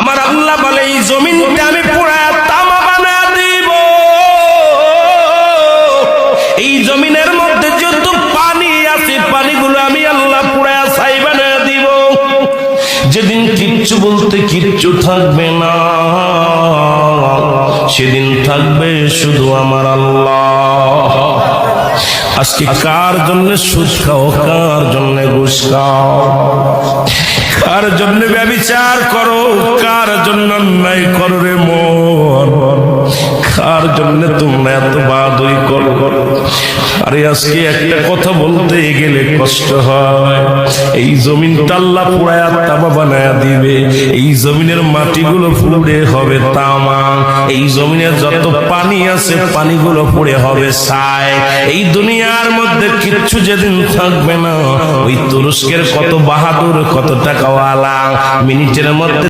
আমার আল্লাহ বলে এই জমিনটা আমি পুরায়া তামা বানায়া দিব। এই জমিনের মধ্যে যত পানি আছে পানিগুলো আমি আল্লাহ পুরায়া ছাই বানায়া দিব। যেদিন কিচ্ছু বলতে কিচ্ছু থাকবে না, সেদিন থাকবে শুধু আমার আল্লাহ। আজকে কার জন্য সুদ খাও, কার জন্য ঘুষ খাও, কার জন্য ব্যভিচার করো, কার জন্য অন্যায় করো রে মন, কার জন্য তোমরা এত বাদই করো। আরে আজকে একটা কথা বলতে গেলে কষ্ট হয়। এই জমিনটা আল্লাহ পুরায়া তামা বানায়া দিবে। এই জমিনের মাটিগুলো পুড়ে হবে তামা। এই জমিনের যত পানি আছে পানিগুলো পুড়ে হবে ছাই। এই দুনিয়ার মধ্যে কিচ্ছু যেদিন থাকবে না, ওই তুরস্কের কত বাহাদুর, কত টাকাওয়ালা মিনিটের মধ্যে